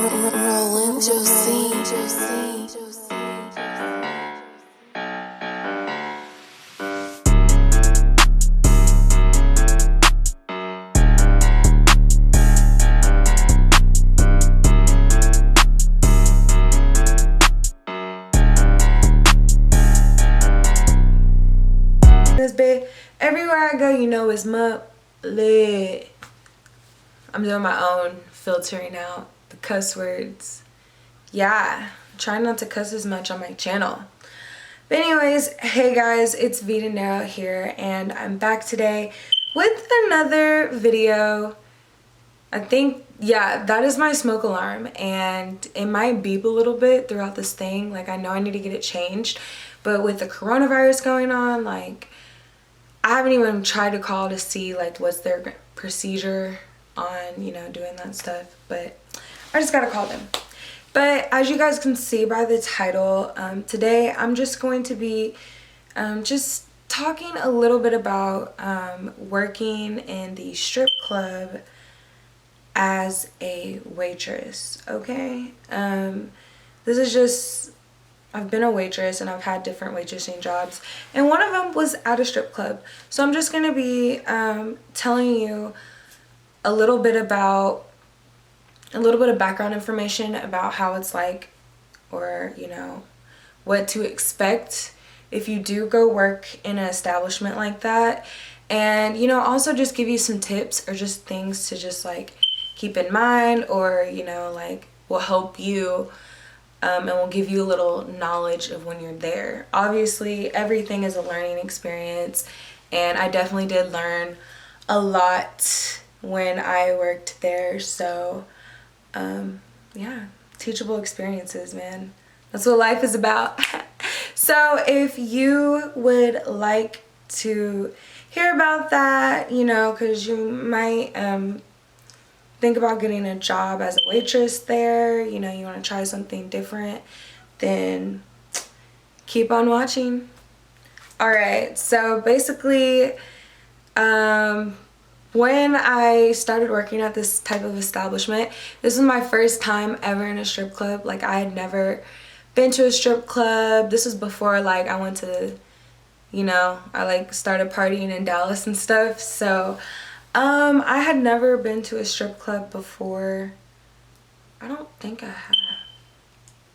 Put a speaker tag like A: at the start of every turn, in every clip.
A: Rolling Josie.
B: This bit everywhere I go, you know it's lit. I'm doing my own filtering out the cuss words. Yeah, trying not to cuss as much on my channel. But anyways, hey guys, it's Dinero here, and I'm back today with another video. I think, yeah, that is my smoke alarm, and it might beep a little bit throughout this thing. Like, I know I need to get it changed, but with the coronavirus going on, like, I haven't even tried to call to see like what's their procedure on, you know, doing that stuff, but I just gotta call them. But as you guys can see by the title, today I'm just going to be just talking a little bit about working in the strip club as a waitress. Okay, this is just, I've been a waitress and I've had different waitressing jobs, and one of them was at a strip club. So I'm just gonna be telling you a little bit of background information about how it's like, or you know, what to expect if you do go work in an establishment like that, and you know, also just give you some tips or just things to just like keep in mind, or you know, like will help you and will give you a little knowledge of when you're there. Obviously, everything is a learning experience, and I definitely did learn a lot when I worked there. So, yeah, teachable experiences, man. That's what life is about. So if you would like to hear about that, you know, because you might think about getting a job as a waitress there, you know, you want to try something different, then keep on watching. Alright, so basically, when I started working at this type of establishment, this was my first time ever in a strip club. Like, I had never been to a strip club. This was before, like, I went to, you know, I like started partying in Dallas and stuff. So I had never been to a strip club before. I don't think I have.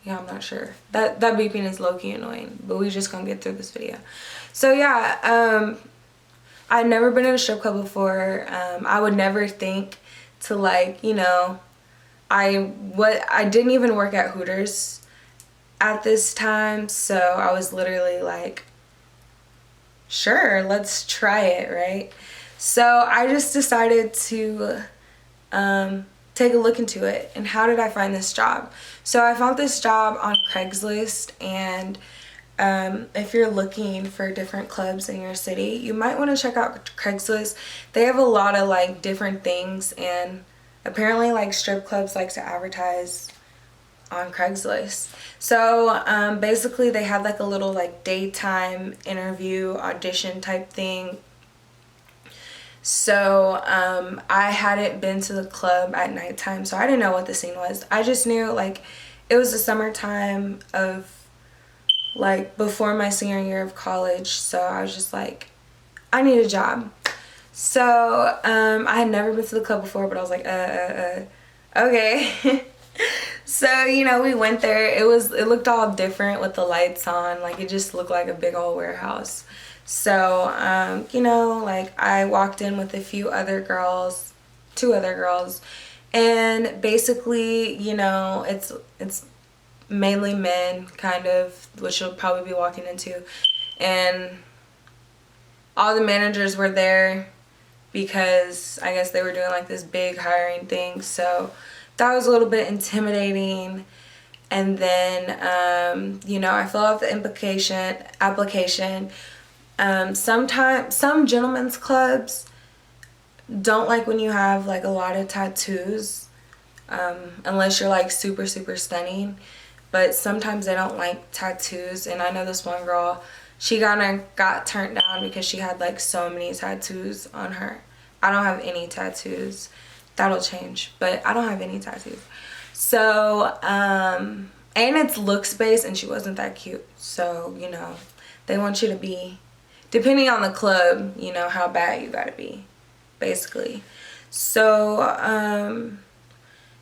B: Yeah, I'm not sure. That beeping is low-key annoying, but we just gonna get through this video. So yeah, I'd never been in a strip club before. I would never think to, like, you know, I didn't even work at Hooters at this time, so I was literally like, sure, let's try it, right? So I just decided to take a look into it. And how did I find this job? So I found this job on Craigslist, and if you're looking for different clubs in your city, you might want to check out Craigslist. They have a lot of like different things, and apparently like strip clubs like to advertise on Craigslist. So basically they had like a little like daytime interview audition type thing. So I hadn't been to the club at nighttime, so I didn't know what the scene was. I just knew like it was the summertime of like before my senior year of college, so I was just like, I need a job. So I had never been to the club before, but I was like, okay. So, you know, we went there. It looked all different with the lights on. Like, it just looked like a big old warehouse. So, you know, like, I walked in with a few other girls, 2 other girls, and basically, you know, it's mainly men, kind of, which you'll probably be walking into, and all the managers were there because I guess they were doing like this big hiring thing. So that was a little bit intimidating. And then you know, I filled out the application. Sometimes some gentlemen's clubs don't like when you have like a lot of tattoos, unless you're like super stunning. But sometimes they don't like tattoos, and I know this one girl, she got turned down because she had like so many tattoos on her. I don't have any tattoos. That'll change, but I don't have any tattoos. So, and it's looks based, and she wasn't that cute. So, you know, they want you to be, depending on the club, you know, how bad you gotta be, basically. So,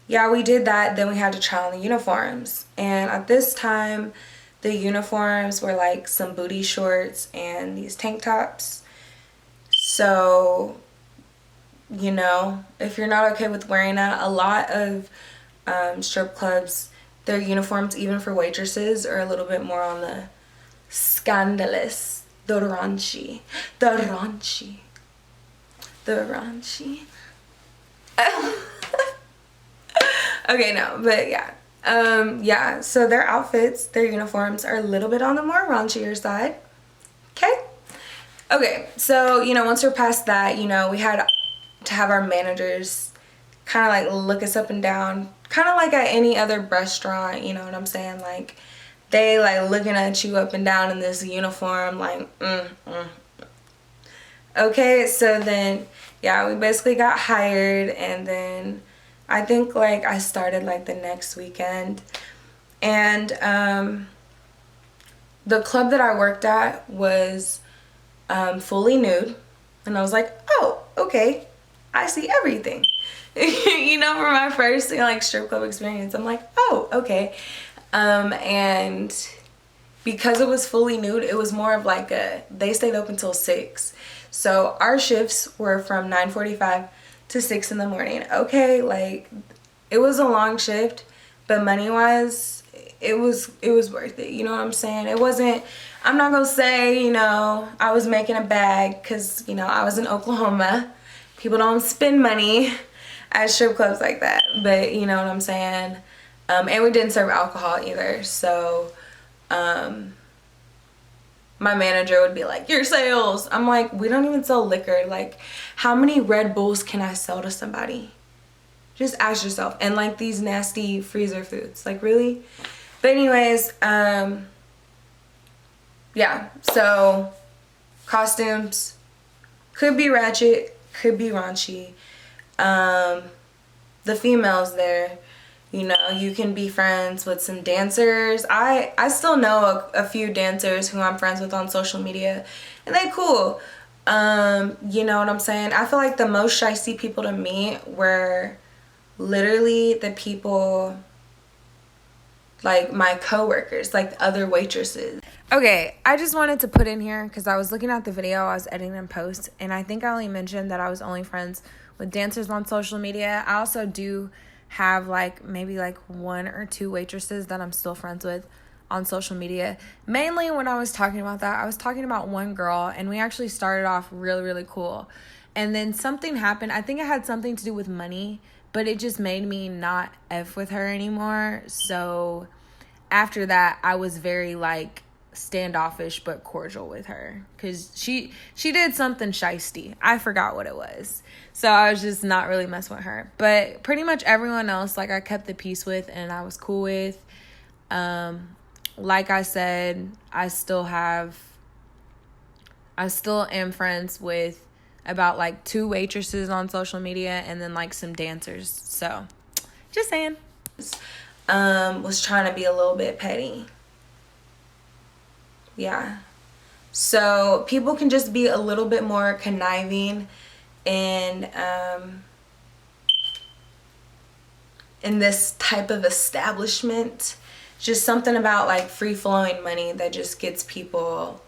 B: yeah, we did that. Then we had to try on the uniforms. And at this time, the uniforms were like some booty shorts and these tank tops. So, you know, if you're not okay with wearing that, a lot of strip clubs, their uniforms, even for waitresses, are a little bit more on the scandalous, the raunchy. Okay, no, but yeah. Yeah, so their outfits, their uniforms are a little bit on the more raunchier side. Okay, so, you know, once we're past that, you know, we had to have our managers kind of like look us up and down, kind of like at any other restaurant, you know what I'm saying? Like, they like looking at you up and down in this uniform, like, Okay, so then, yeah, we basically got hired, and then I think like I started like the next weekend. And the club that I worked at was fully nude, and I was like, oh, okay, I see everything. You know, for my first like strip club experience, I'm like, oh, okay. And because it was fully nude, it was more of like they stayed open till 6. So our shifts were from 9:45 to 6 in the morning. Okay, like, it was a long shift, but money wise, it was worth it. You know what I'm saying? It wasn't, I'm not gonna say, you know, I was making a bag, because, you know, I was in Oklahoma. People don't spend money at strip clubs like that, but you know what I'm saying? And we didn't serve alcohol either, so my manager would be like, your sales. I'm like, we don't even sell liquor. Like, how many Red Bulls can I sell to somebody? Just ask yourself. And like these nasty freezer foods, like, really? But anyways, yeah, so costumes could be ratchet, could be raunchy. The females there, you know, you can be friends with some dancers. I still know a few dancers who I'm friends with on social media, and they cool. You know what I'm saying? I feel like the most shiesty people to meet were literally the people, like my coworkers, like the other waitresses. Okay, I just wanted to put in here, because I was looking at the video I was editing and post, and I think I only mentioned that I was only friends with dancers on social media. I also do have like maybe like 1 or 2 waitresses that I'm still friends with on social media. Mainly when I was talking about that, I was talking about one girl, and we actually started off really, really cool. And then something happened. I think it had something to do with money, but it just made me not F with her anymore. So after that, I was very like standoffish but cordial with her, because she did something shisty. I forgot what it was, so I was just not really messing with her. But pretty much everyone else, like, I kept the peace with, and I was cool with. Like I said, I still am friends with about like 2 waitresses on social media, and then like some dancers. So just saying. Was trying to be a little bit petty. Yeah. So people can just be a little bit more conniving in this type of establishment. Just something about like free flowing money that just gets people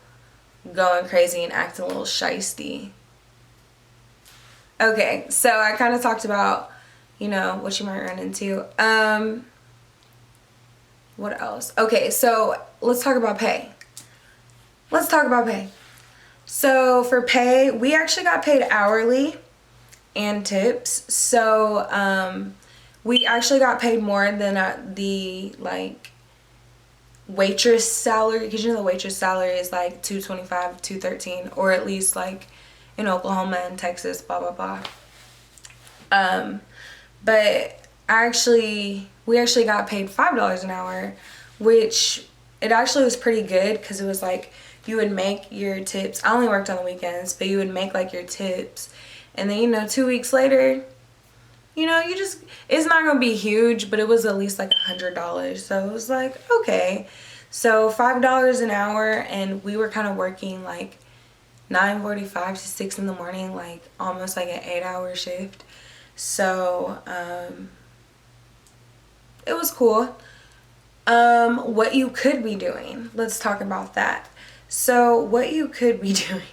B: going crazy and acting a little shisty. Okay, so I kind of talked about, you know, what you might run into. What else? Okay, so let's talk about pay. So for pay, we actually got paid hourly and tips. So we actually got paid more than the like waitress salary, because you know the waitress salary is like $225, $213, or at least like in Oklahoma and Texas, blah blah blah. But we actually got paid $5 an hour, which it actually was pretty good, because it was like you would make your tips. I only worked on the weekends, but you would make like your tips, and then, you know, 2 weeks later you know, you just, it's not gonna be huge, but it was at least like $100. So it was like, okay. So $5 an hour, and we were kind of working like 9:45 to 6 in the morning, like almost like an 8-hour shift. So it was cool. What you could be doing, let's talk about that. So what you could be doing.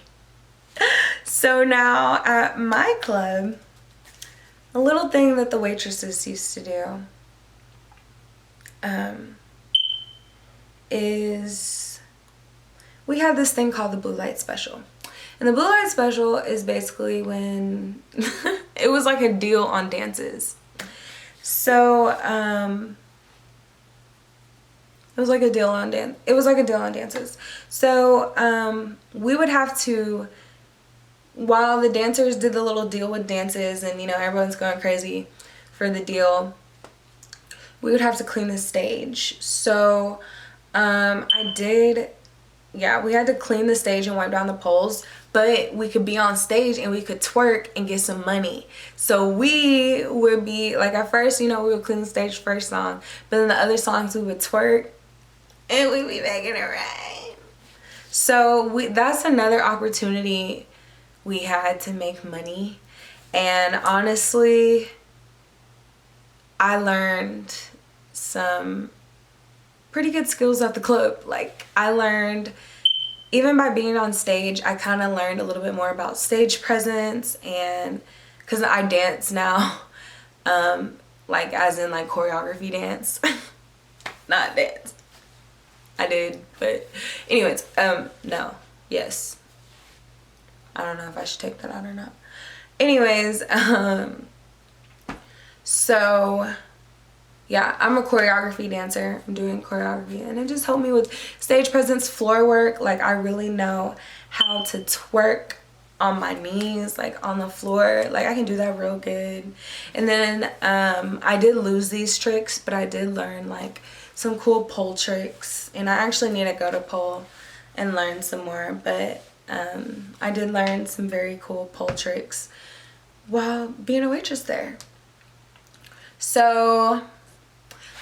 B: So now at my club, a little thing that the waitresses used to do is we had this thing called the blue light special. And the blue light special is basically when it was like a deal on dances. So it was like a deal on dances. So we would have to, while the dancers did the little deal with dances and, you know, everyone's going crazy for the deal, we would have to clean the stage. So we had to clean the stage and wipe down the poles, but we could be on stage and we could twerk and get some money. So we would be like, at first, you know, we would clean the stage first song, but then the other songs we would twerk and we'd be making it right. So that's another opportunity we had to make money. And honestly, I learned some pretty good skills at the club. Like, I learned, even by being on stage, I kind of learned a little bit more about stage presence, and because I dance now, like as in like choreography dance, not dance. I did, but anyways, no, yes. I don't know if I should take that out or not. Anyways, so yeah, I'm a choreography dancer. I'm doing choreography, and it just helped me with stage presence, floor work. Like, I really know how to twerk on my knees, like on the floor. Like, I can do that real good. And then I did lose these tricks, but I did learn like some cool pole tricks, and I actually need to go to pole and learn some more. But I did learn some very cool pole tricks while being a waitress there. So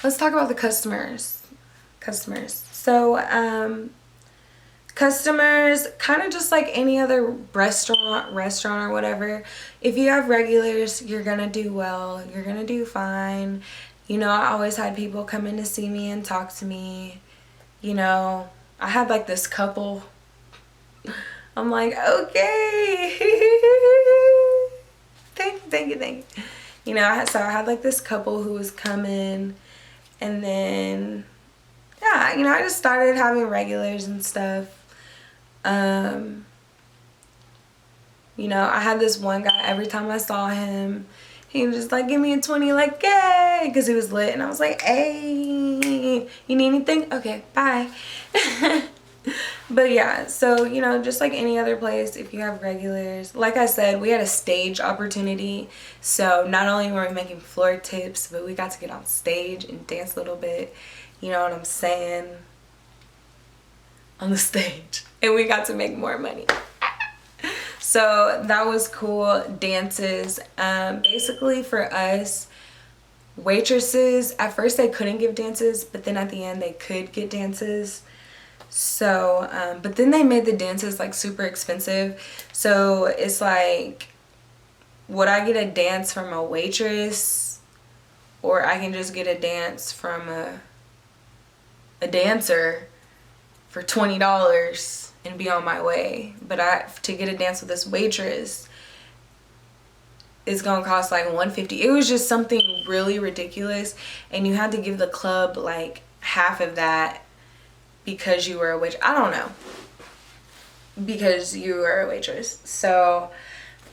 B: let's talk about the customers. So customers, kind of just like any other restaurant or whatever. If you have regulars, you're gonna do well. You're gonna do fine. You know, I always had people come in to see me and talk to me. You know, I had like this couple. I'm like, okay. Thank you. You know, I had like this couple who was coming, and then, yeah, you know, I just started having regulars and stuff. You know, I had this one guy, every time I saw him, he was just like, give me a 20, like, yay, because he was lit. And I was like, hey, you need anything? Okay, bye. But yeah, so, you know, just like any other place, if you have regulars, like I said, we had a stage opportunity. So not only were we making floor tips, but we got to get on stage and dance a little bit. You know what I'm saying? On the stage. And we got to make more money. So that was cool. Dances. Basically for us, waitresses, at first they couldn't give dances, but then at the end they could get dances. So, but then they made the dances like super expensive. So it's like, would I get a dance from a waitress, or I can just get a dance from a dancer for $20 and be on my way? But to get a dance with this waitress, it's gonna cost like $150. It was just something really ridiculous, and you had to give the club like half of that because you were a waitress. I don't know. Because you were a waitress. So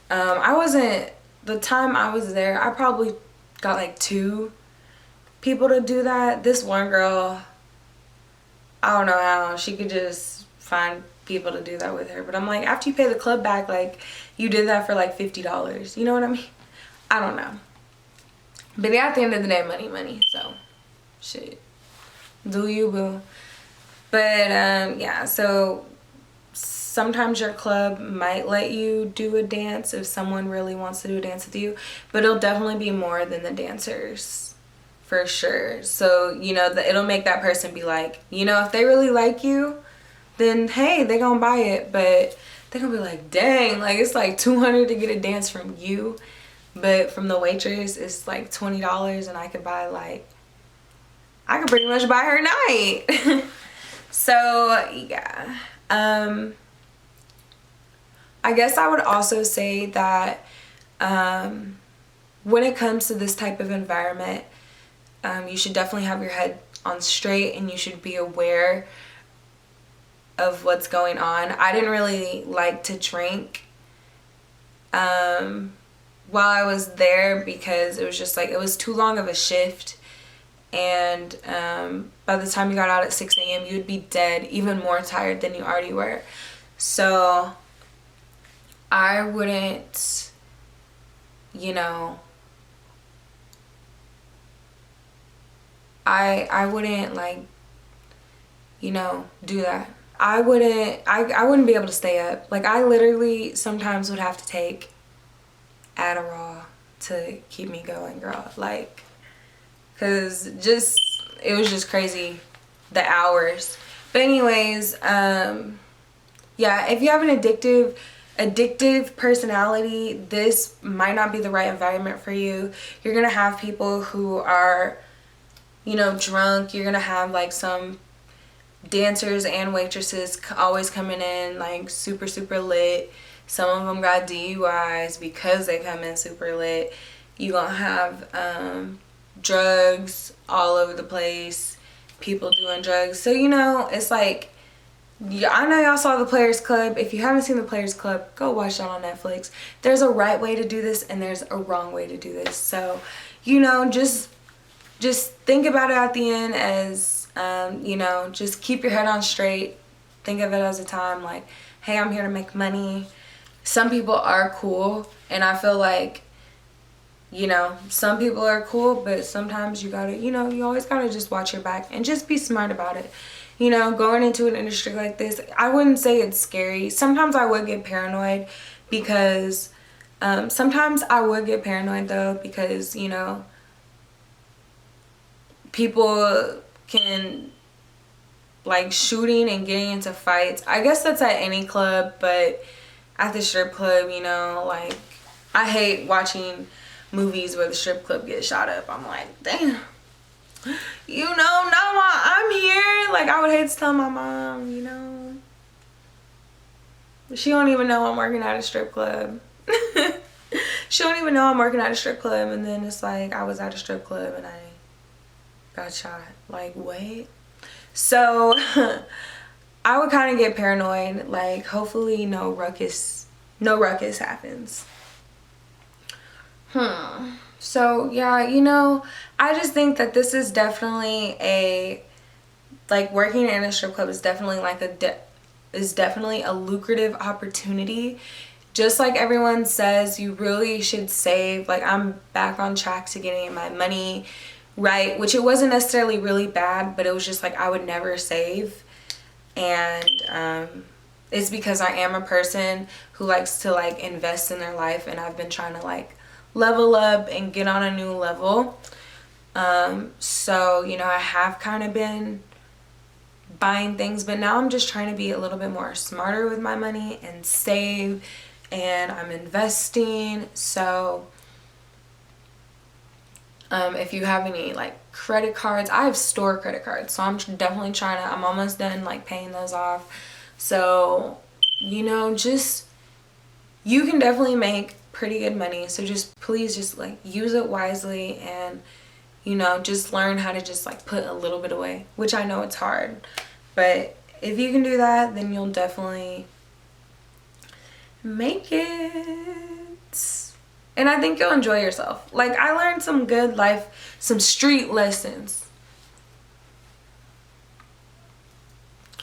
B: the time I was there, I probably got like 2 people to do that. This one girl, I don't know how she could just find people to do that with her. But I'm like, after you pay the club back, like, you did that for like $50. You know what I mean? I don't know. But at the end of the day, money. So, shit. Do you, boo. But, yeah, so sometimes your club might let you do a dance if someone really wants to do a dance with you, but it'll definitely be more than the dancers, for sure. So, you know, it'll make that person be like, you know, if they really like you, then hey, they gonna buy it. But they're gonna be like, dang, like it's like $200 to get a dance from you, but from the waitress it's like $20, and I could pretty much buy her night. So yeah, I guess I would also say that when it comes to this type of environment, you should definitely have your head on straight, and you should be aware of what's going on. I didn't really like to drink while I was there, because it was just like, it was too long of a shift, and by the time you got out at 6 a.m. you would be dead, even more tired than you already were. So I wouldn't, you know, I wouldn't like, you know, do that. I wouldn't be able to stay up. Like, I literally sometimes would have to take Adderall to keep me going, girl. Like, cause it was just crazy, the hours. But anyways, yeah, if you have an addictive personality, this might not be the right environment for you. You're gonna have people who are, you know, drunk. You're gonna have like some dancers and waitresses always coming in like super lit. Some of them got DUIs because they come in super lit. You gonna have drugs all over the place, people doing drugs. So, you know, it's like, yeah, I know y'all saw the Players Club. If you haven't seen the Players Club, go watch that on Netflix. There's a right way to do this and there's a wrong way to do this. So, you know, just think about it at the end as, you know, just keep your head on straight. Think of it as a time like, hey, I'm here to make money. Some people are cool, and I feel like, you know, some people are cool, but sometimes you gotta, you know, you always gotta just watch your back and just be smart about it. You know, going into an industry like this, I wouldn't say it's scary. Sometimes I would get paranoid because, sometimes I would get paranoid though, because, you know, people can, like, shooting and getting into fights. I guess that's at any club, but at the strip club, you know, like, I hate watching movies where the strip club gets shot up. I'm like, damn, you know, not while I'm here. Like, I would hate to tell my mom, you know, she don't even know I'm working at a strip club. She don't even know I'm working at a strip club, and then it's like I was at a strip club and I got shot. Like, what? So I would kind of get paranoid. Like, hopefully no ruckus happens. So yeah, you know, I just think that this is definitely like, working in a strip club is definitely like definitely a lucrative opportunity. Just like everyone says, you really should save. Like, I'm back on track to getting my money right, which it wasn't necessarily really bad, but it was just like I would never save. And it's because I am a person who likes to like invest in their life, and I've been trying to like level up and get on a new level. So, you know, I have kind of been buying things, but now I'm just trying to be a little bit more smarter with my money and save, and I'm investing. So if you have any like credit cards, I have store credit cards, so I'm definitely I'm almost done like paying those off. So, you know, just, you can definitely make pretty good money. So just please just like use it wisely, and, you know, just learn how to just like put a little bit away, which I know it's hard, but if you can do that, then you'll definitely make it. And I think you'll enjoy yourself. Like, I learned some good life, some street lessons.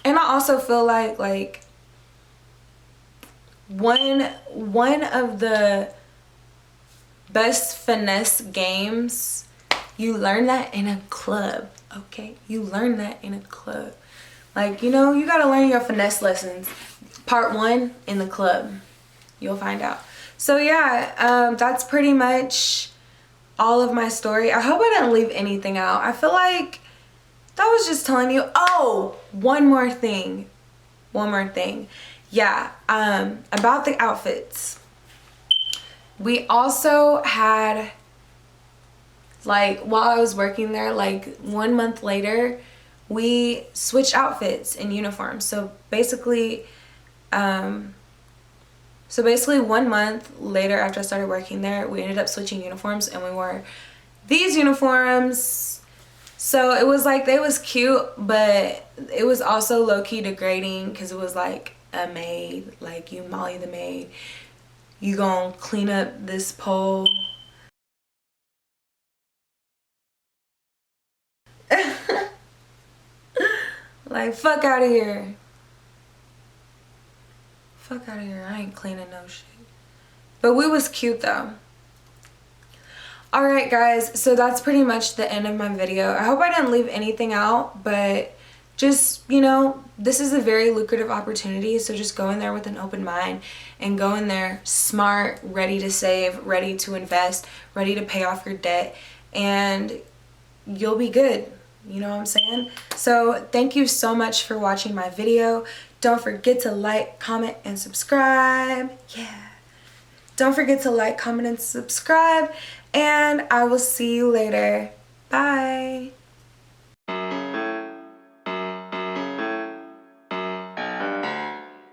B: And I also feel like one of the best finesse games, you learn that in a club, okay? You learn that in a club. Like, you know, you gotta learn your finesse lessons. Part 1 in the club. You'll find out. So yeah, that's pretty much all of my story. I hope I didn't leave anything out. I feel like that was just telling you. Oh, one more thing. Yeah, about the outfits. We also had, like, while I was working there, like 1 month later, we switched outfits and uniforms. So basically 1 month later after I started working there, we ended up switching uniforms and we wore these uniforms. So it was like, they was cute, but it was also low-key degrading because it was like a maid, like you Molly the maid, you gonna clean up this pole. Like, fuck out of here. Fuck out of here. I ain't cleaning no shit. But we was cute though. Alright guys, so that's pretty much the end of my video. I hope I didn't leave anything out, but just, you know, this is a very lucrative opportunity, so just go in there with an open mind and go in there smart, ready to save, ready to invest, ready to pay off your debt, and you'll be good. You know what I'm saying? So thank you so much for watching my video. Don't forget to like, comment, and subscribe. Yeah. Don't forget to like, comment, and subscribe. And I will see you later. Bye.